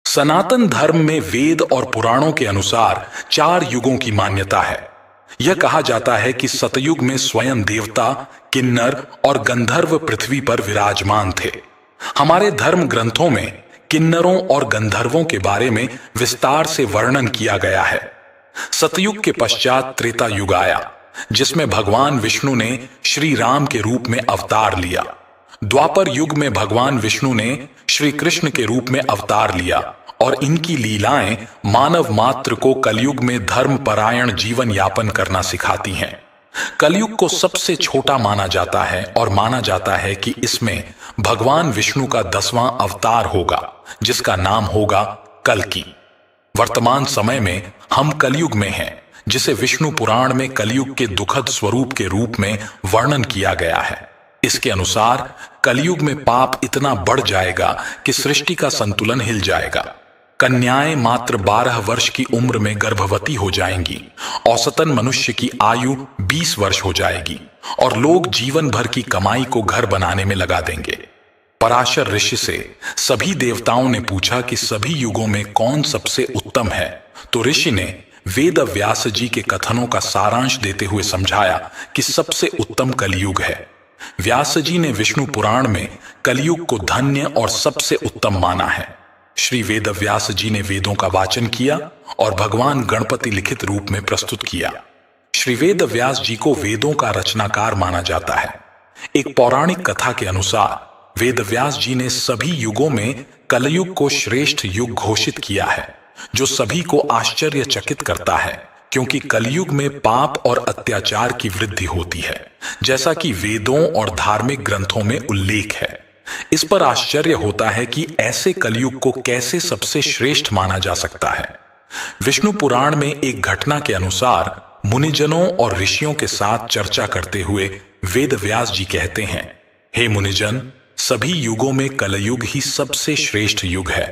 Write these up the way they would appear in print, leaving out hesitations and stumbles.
सनातन धर्म में वेद और पुराणों के अनुसार 4 युगों की मान्यता है। यह कहा जाता है कि सतयुग में स्वयं देवता, किन्नर और गंधर्व पृथ्वी पर विराजमान थे। हमारे धर्म ग्रंथों में किन्नरों और गंधर्वों के बारे में विस्तार से वर्णन किया गया है। सतयुग के पश्चात त्रेता युग आया, जिसमें भगवान विष्णु ने श्री राम के रूप में अवतार लिया। द्वापर युग में भगवान विष्णु ने श्री कृष्ण के रूप में अवतार लिया और इनकी लीलाएं मानव मात्र को कलयुग में धर्मपरायण जीवन यापन करना सिखाती हैं। कलयुग को सबसे छोटा माना जाता है और माना जाता है कि इसमें भगवान विष्णु का 10वां अवतार होगा, जिसका नाम होगा कल्कि। वर्तमान समय में हम कलयुग में हैं, जिसे विष्णु पुराण में कलयुग के दुखद स्वरूप के रूप में वर्णन किया गया है। इसके अनुसार कलयुग में पाप इतना बढ़ जाएगा कि सृष्टि का संतुलन हिल जाएगा। कन्याएं मात्र 12 वर्ष की उम्र में गर्भवती हो जाएंगी। औसतन मनुष्य की आयु 20 वर्ष हो जाएगी और लोग जीवन भर की कमाई को घर बनाने में लगा देंगे। पराशर ऋषि से सभी देवताओं ने पूछा कि सभी युगों में कौन सबसे उत्तम है, तो ऋषि ने वेद व्यास जी के कथनों का सारांश देते हुए समझाया कि सबसे उत्तम कलयुग है। व्यास जी ने विष्णु पुराण में कलयुग को धन्य और सबसे उत्तम माना है। श्री वेद व्यास जी ने वेदों का वाचन किया और भगवान गणपति लिखित रूप में प्रस्तुत किया। श्री वेद व्यास जी को वेदों का रचनाकार माना जाता है। एक पौराणिक कथा के अनुसार वेद व्यास जी ने सभी युगों में कलयुग को श्रेष्ठ युग घोषित किया है, जो सभी को आश्चर्यचकित करता है, क्योंकि कलयुग में पाप और अत्याचार की वृद्धि होती है, जैसा कि वेदों और धार्मिक ग्रंथों में उल्लेख है। इस पर आश्चर्य होता है कि ऐसे कलयुग को कैसे सबसे श्रेष्ठ माना जा सकता है। विष्णु पुराण में एक घटना के अनुसार मुनिजनों और ऋषियों के साथ चर्चा करते हुए वेद व्यास जी कहते हैं, हे मुनिजन, सभी युगों में कलयुग ही सबसे श्रेष्ठ युग है,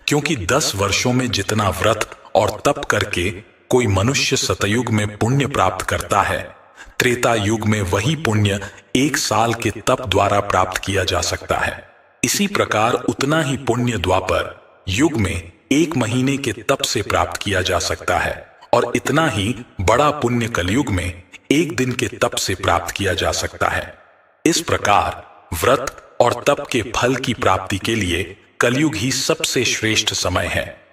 क्योंकि 10 वर्षों में जितना व्रत और तप करके कोई मनुष्य सतयुग में पुण्य प्राप्त करता है, त्रेता युग में वही पुण्य 1 साल के तप द्वारा प्राप्त किया जा सकता है। इसी प्रकार उतना ही पुण्य द्वापर युग में 1 महीने के तप से प्राप्त किया जा सकता है और इतना ही बड़ा पुण्य कलयुग में 1 दिन के तप से प्राप्त किया जा सकता है। इस प्रकार व्रत और तप के फल की प्राप्ति के लिए कलयुग ही सबसे श्रेष्ठ समय है।